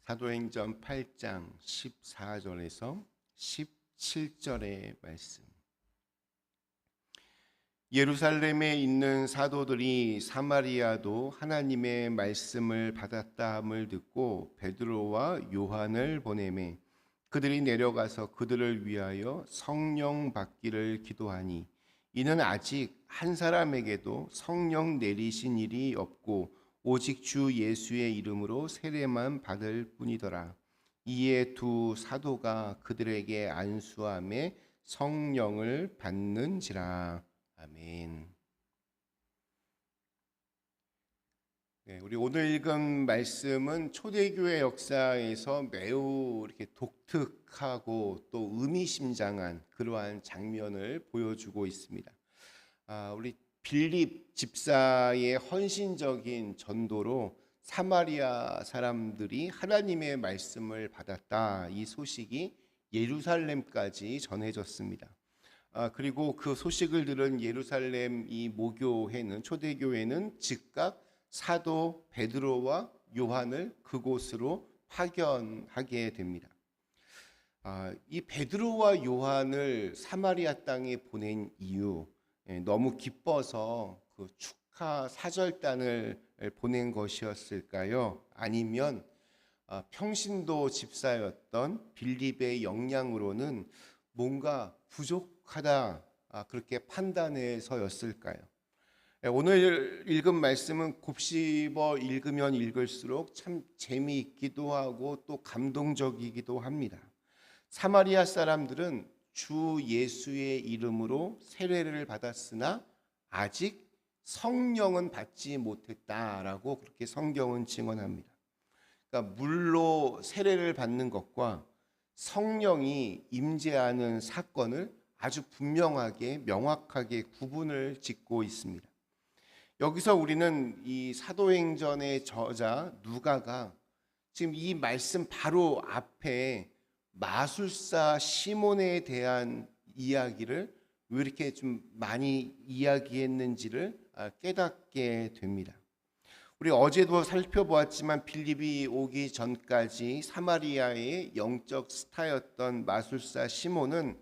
사도행전 8장 14절에서 17절의 말씀. 예루살렘에 있는 사도들이 사마리아도 하나님의 말씀을 받았다함을 듣고 베드로와 요한을 보내매 그들이 내려가서 그들을 위하여 성령 받기를 기도하니 이는 아직 한 사람에게도 성령 내리신 일이 없고 오직 주 예수의 이름으로 세례만 받을 뿐이더라. 이에 두 사도가 그들에게 안수하며 성령을 받는지라. 아멘. 우리 오늘 읽은 말씀은 초대교회 역사에서 매우 이렇게 독특하고 또 의미심장한 그러한 장면을 보여주고 있습니다. 우리 빌립 집사의 헌신적인 전도로 사마리아 사람들이 하나님의 말씀을 받았다. 이 소식이 예루살렘까지 전해졌습니다. 그리고 그 소식을 들은 예루살렘 이 모교회는 초대교회는 즉각 사도 베드로와 요한을 그곳으로 파견하게 됩니다. 이 베드로와 요한을 사마리아 땅에 보낸 이유, 너무 기뻐서 그 축하 사절단을 보낸 것이었을까요? 아니면 평신도 집사였던 빌립의 역량으로는 뭔가 부족하다, 그렇게 판단해서였을까요? 오늘 읽은 말씀은 곱씹어 읽으면 읽을수록 참 재미있기도 하고 또 감동적이기도 합니다. 사마리아 사람들은 주 예수의 이름으로 세례를 받았으나 아직 성령은 받지 못했다라고 그렇게 성경은 증언합니다. 그러니까 물로 세례를 받는 것과 성령이 임재하는 사건을 아주 분명하게 명확하게 구분을 짓고 있습니다. 여기서 우리는 이 사도행전의 저자 누가가 지금 이 말씀 바로 앞에 마술사 시몬에 대한 이야기를 왜 이렇게 좀 많이 이야기했는지를 깨닫게 됩니다. 우리 어제도 살펴보았지만 빌립이 오기 전까지 사마리아의 영적 스타였던 마술사 시몬은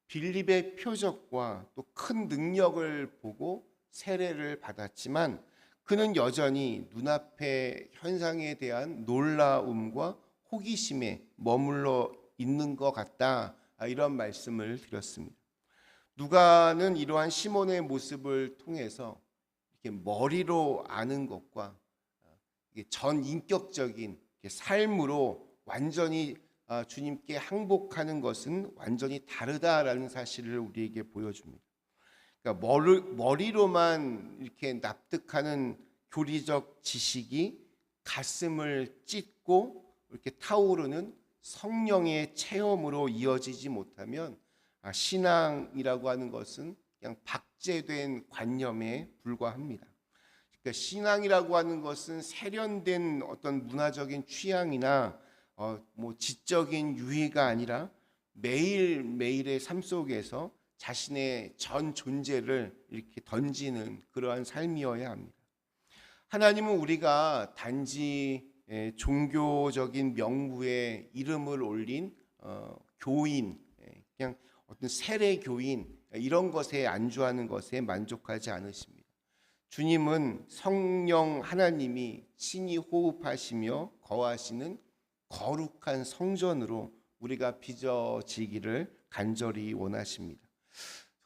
빌립의 표적과 또 큰 능력을 보고 세례를 받았지만 그는 여전히 눈앞의 현상에 대한 놀라움과 호기심에 머물러 있는 것 같다, 이런 말씀을 드렸습니다. 누가는 이러한 시몬의 모습을 통해서 이렇게 머리로 아는 것과 전 인격적인 삶으로 완전히 주님께 항복하는 것은 완전히 다르다라는 사실을 우리에게 보여줍니다. 그러니까 머리로만 이렇게 납득하는 교리적 지식이 가슴을 찢고 이렇게 타오르는 성령의 체험으로 이어지지 못하면 신앙이라고 하는 것은 그냥 박제된 관념에 불과합니다. 그러니까 신앙이라고 하는 것은 세련된 어떤 문화적인 취향이나 지적인 유희가 아니라 매일매일의 삶 속에서 자신의 전 존재를 이렇게 던지는 그러한 삶이어야 합니다. 하나님은 우리가 단지 종교적인 명부에 이름을 올린 교인, 그냥 어떤 세례 교인 이런 것에 안주하는 것에 만족하지 않으십니다. 주님은 성령 하나님이 친히 호흡하시며 거하시는 거룩한 성전으로 우리가 빚어지기를 간절히 원하십니다.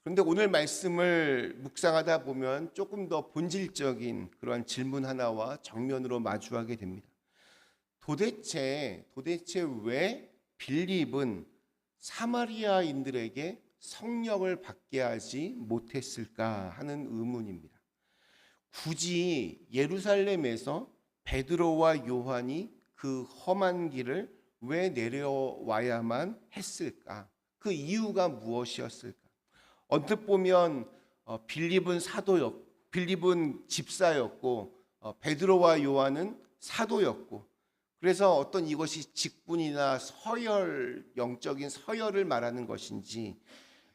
그런데 오늘 말씀을 묵상하다 보면 조금 더 본질적인 그러한 질문 하나와 정면으로 마주하게 됩니다. 도대체 왜 빌립은 사마리아인들에게 성령을 받게 하지 못했을까 하는 의문입니다. 굳이 예루살렘에서 베드로와 요한이 그 험한 길을 왜 내려와야만 했을까? 그 이유가 무엇이었을까? 언뜻 보면 빌립은 집사였고 베드로와 요한은 사도였고, 그래서 어떤 이것이 직분이나 서열, 영적인 서열을 말하는 것인지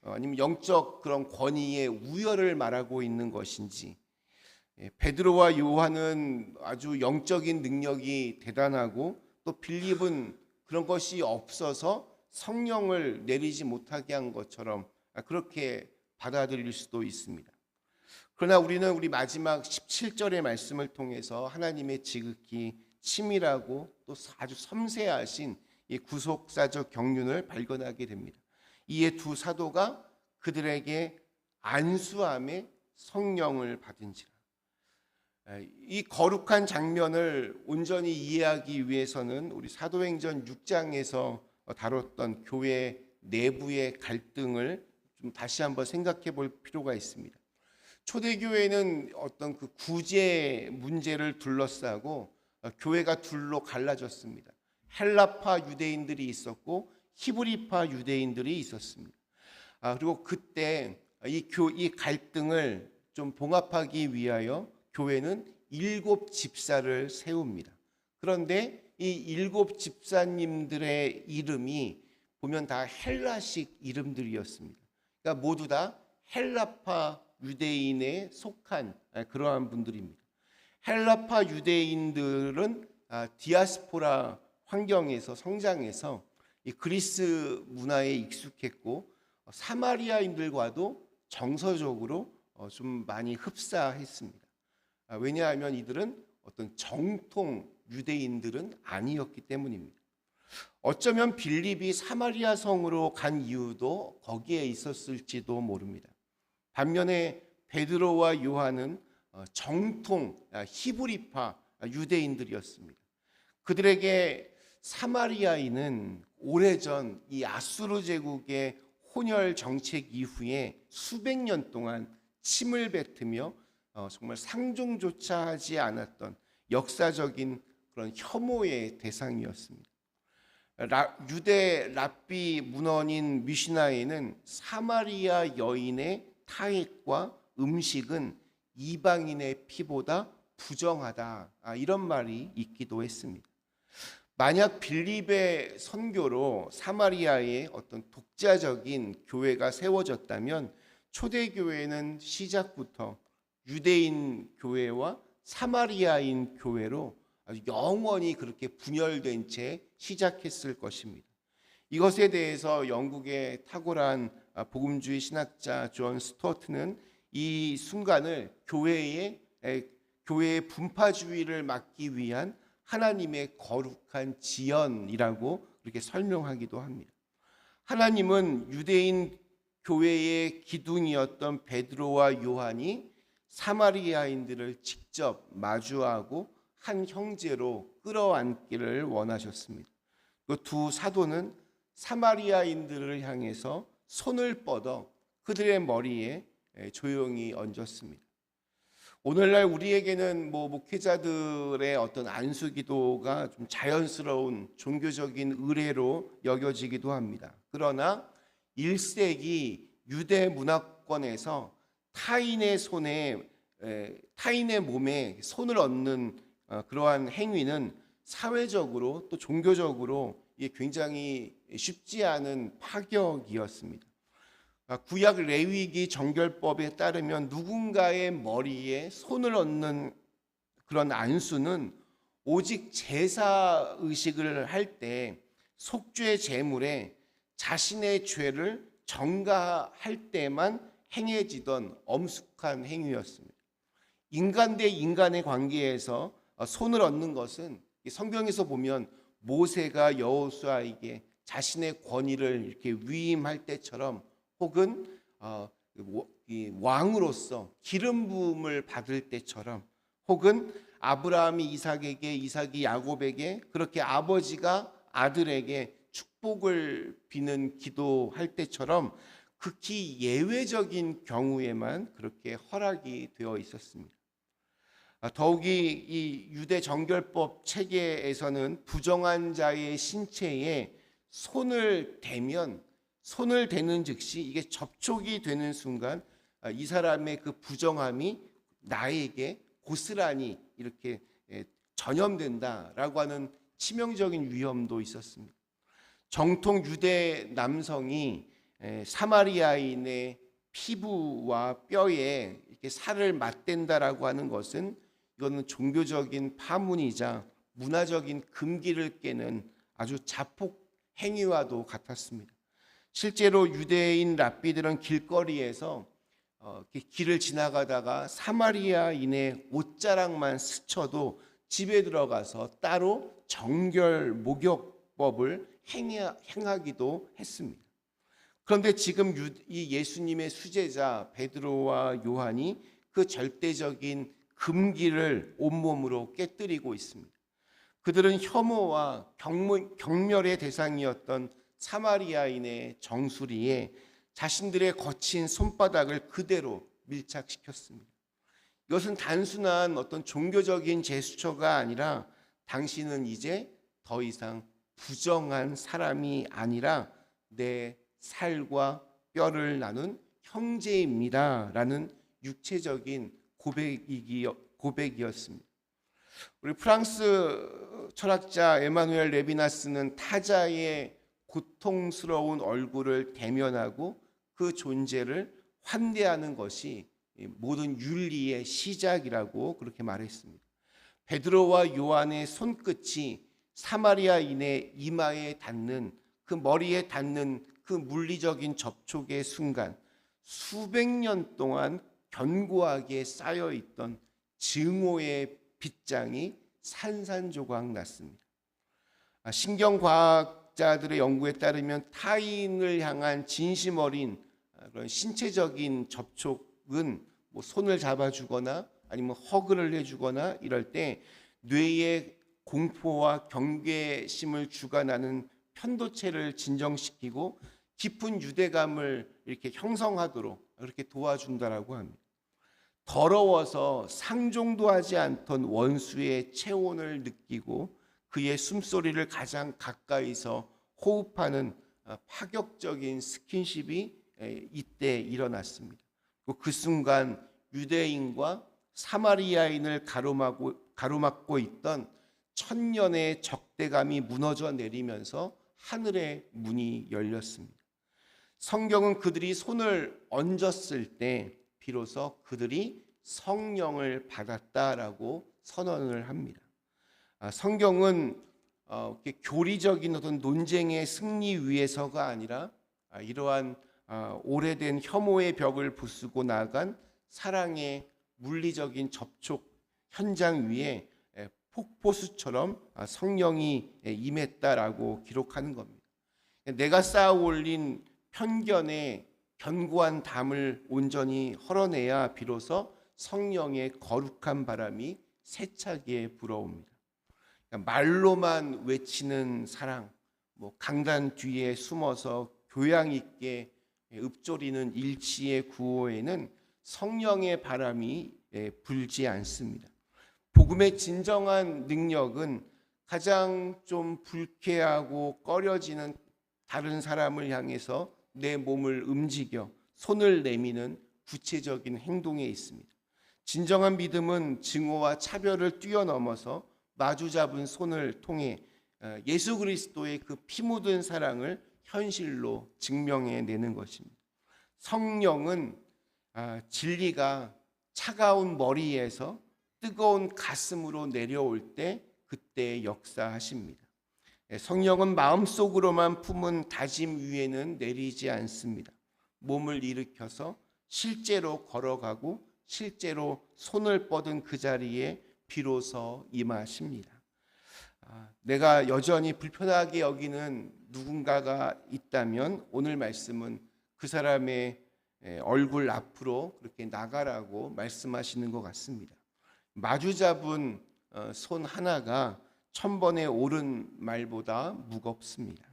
아니면 영적 그런 권위의 우열을 말하고 있는 것인지, 베드로와 요한은 아주 영적인 능력이 대단하고 또 빌립은 그런 것이 없어서 성령을 내리지 못하게 한 것처럼 그렇게 받아들일 수도 있습니다. 그러나 우리는 우리 마지막 17절의 말씀을 통해서 하나님의 지극히 치밀하고 또 아주 섬세하신 이 구속사적 경륜을 발견하게 됩니다. 이에 두 사도가 그들에게 안수함에 성령을 받은지라. 이 거룩한 장면을 온전히 이해하기 위해서는 우리 사도행전 6장에서 다뤘던 교회 내부의 갈등을 좀 다시 한번 생각해 볼 필요가 있습니다. 초대교회는 어떤 그 구제 문제를 둘러싸고 교회가 둘로 갈라졌습니다. 헬라파 유대인들이 있었고 히브리파 유대인들이 있었습니다. 그리고 그때 이 갈등을 좀 봉합하기 위하여 교회는 7 집사를 세웁니다. 그런데 이 7 집사님들의 이름이 보면 다 헬라식 이름들이었습니다. 그러니까 모두 다 헬라파 유대인에 속한 그러한 분들입니다. 헬라파 유대인들은 디아스포라 환경에서 성장해서 이 그리스 문화에 익숙했고 사마리아인들과도 정서적으로 좀 많이 흡사했습니다. 왜냐하면 이들은 어떤 정통 유대인들은 아니었기 때문입니다. 어쩌면 빌립이 사마리아 성으로 간 이유도 거기에 있었을지도 모릅니다. 반면에 베드로와 요한은 정통 히브리파 유대인들이었습니다. 그들에게 사마리아인은 오래전 이 아수르 제국의 혼혈 정책 이후에 수백 년 동안 침을 뱉으며 정말 상종조차 하지 않았던 역사적인 그런 혐오의 대상이었습니다. 유대 랍비 문헌인 미시나에는 사마리아 여인의 타액과 음식은 이방인의 피보다 부정하다, 이런 말이 있기도 했습니다. 만약 빌립의 선교로 사마리아에 어떤 독자적인 교회가 세워졌다면 초대교회는 시작부터 유대인 교회와 사마리아인 교회로 아주 영원히 그렇게 분열된 채 시작했을 것입니다. 이것에 대해서 영국의 탁월한 복음주의 신학자 존 스튜어트는 이 순간을 교회의 분파주의를 막기 위한 하나님의 거룩한 지연이라고 그렇게 설명하기도 합니다. 하나님은 유대인 교회의 기둥이었던 베드로와 요한이 사마리아인들을 직접 마주하고 한 형제로 끌어안기를 원하셨습니다. 그 두 사도는 사마리아인들을 향해서 손을 뻗어 그들의 머리에 조용히 얹었습니다. 오늘날 우리에게는 목회자들의 어떤 안수기도가 좀 자연스러운 종교적인 의례로 여겨지기도 합니다. 그러나 1세기 유대 문화권에서 타인의 몸에 손을 얹는 그러한 행위는 사회적으로 또 종교적으로 굉장히 쉽지 않은 파격이었습니다. 구약 레위기 정결법에 따르면 누군가의 머리에 손을 얹는 그런 안수는 오직 제사 의식을 할 때 속죄 제물에 자신의 죄를 전가할 때만 행해지던 엄숙한 행위였습니다. 인간 대 인간의 관계에서 손을 얹는 것은 성경에서 보면 모세가 여호수아에게 자신의 권위를 이렇게 위임할 때처럼 혹은 왕으로서 기름 부음을 받을 때처럼 혹은 아브라함이 이삭에게 이삭이 야곱에게 그렇게 아버지가 아들에게 축복을 비는 기도할 때처럼 극히 예외적인 경우에만 그렇게 허락이 되어 있었습니다. 더욱이 이 유대 정결법 체계에서는 부정한 자의 신체에 손을 대는 즉시 이게 접촉이 되는 순간 이 사람의 그 부정함이 나에게 고스란히 이렇게 전염된다라고 하는 치명적인 위험도 있었습니다. 정통 유대 남성이 사마리아인의 피부와 뼈에 이렇게 살을 맞댄다라고 하는 것은 이거는 종교적인 파문이자 문화적인 금기를 깨는 아주 자폭 행위와도 같았습니다. 실제로 유대인 랍비들은 길거리에서 길을 지나가다가 사마리아인의 옷자락만 스쳐도 집에 들어가서 따로 정결 목욕법을 행하기도 했습니다. 그런데 지금 이 예수님의 수제자 베드로와 요한이 그 절대적인 금기를 온몸으로 깨뜨리고 있습니다. 그들은 혐오와 경멸의 대상이었던 사마리아인의 정수리에 자신들의 거친 손바닥을 그대로 밀착시켰습니다. 이것은 단순한 어떤 종교적인 제스처가 아니라 당신은 이제 더 이상 부정한 사람이 아니라 내 살과 뼈를 나눈 형제입니다 라는 육체적인 고백이었습니다. 우리 프랑스 철학자 에마누엘 레비나스는 타자의 고통스러운 얼굴을 대면하고 그 존재를 환대하는 것이 모든 윤리의 시작이라고 그렇게 말했습니다. 베드로와 요한의 손끝이 사마리아인의 이마에 닿는 그 머리에 닿는 그 물리적인 접촉의 순간 수백 년 동안 견고하게 쌓여있던 증오의 빗장이 산산조각 났습니다. 신경과학자들의 연구에 따르면 타인을 향한 진심 어린 그런 신체적인 접촉은 뭐 손을 잡아주거나 아니면 허그를 해주거나 이럴 때 뇌의 공포와 경계심을 주관하는 편도체를 진정시키고 깊은 유대감을 이렇게 형성하도록 그렇게 도와준다라고 합니다. 더러워서 상종도 하지 않던 원수의 체온을 느끼고 그의 숨소리를 가장 가까이서 호흡하는 파격적인 스킨십이 이때 일어났습니다. 그 순간 유대인과 사마리아인을 가로막고 있던 천년의 적대감이 무너져 내리면서 하늘의 문이 열렸습니다. 성경은 그들이 손을 얹었을 때 비로소 그들이 성령을 받았다라고 선언을 합니다. 성경은 교리적인 어떤 논쟁의 승리 위에서가 아니라 이러한 오래된 혐오의 벽을 부수고 나간 사랑의 물리적인 접촉 현장 위에 폭포수처럼 성령이 임했다라고 기록하는 겁니다. 내가 쌓아 올린 편견의 견고한 담을 온전히 헐어내야 비로소 성령의 거룩한 바람이 세차게 불어옵니다. 말로만 외치는 사랑, 강단 뒤에 숨어서 교양 있게 읊조리는 일치의 구호에는 성령의 바람이 불지 않습니다. 복음의 진정한 능력은 가장 좀 불쾌하고 꺼려지는 다른 사람을 향해서 내 몸을 움직여 손을 내미는 구체적인 행동에 있습니다. 진정한 믿음은 증오와 차별을 뛰어넘어서 마주 잡은 손을 통해 예수 그리스도의 그 피 묻은 사랑을 현실로 증명해내는 것입니다. 성령은 진리가 차가운 머리에서 뜨거운 가슴으로 내려올 때 그때 역사하십니다. 성령은 마음속으로만 품은 다짐 위에는 내리지 않습니다. 몸을 일으켜서 실제로 걸어가고 실제로 손을 뻗은 그 자리에 비로소 임하십니다. 내가 여전히 불편하게 여기는 누군가가 있다면 오늘 말씀은 그 사람의 얼굴 앞으로 그렇게 나가라고 말씀하시는 것 같습니다. 마주 잡은 손 하나가 1000번의 옳은 말보다 무겁습니다.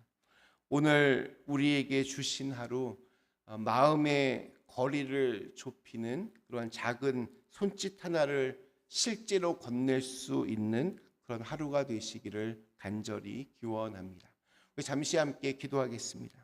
오늘 우리에게 주신 하루 마음의 거리를 좁히는 그런 작은 손짓 하나를 실제로 건넬 수 있는 그런 하루가 되시기를 간절히 기원합니다. 잠시 함께 기도하겠습니다.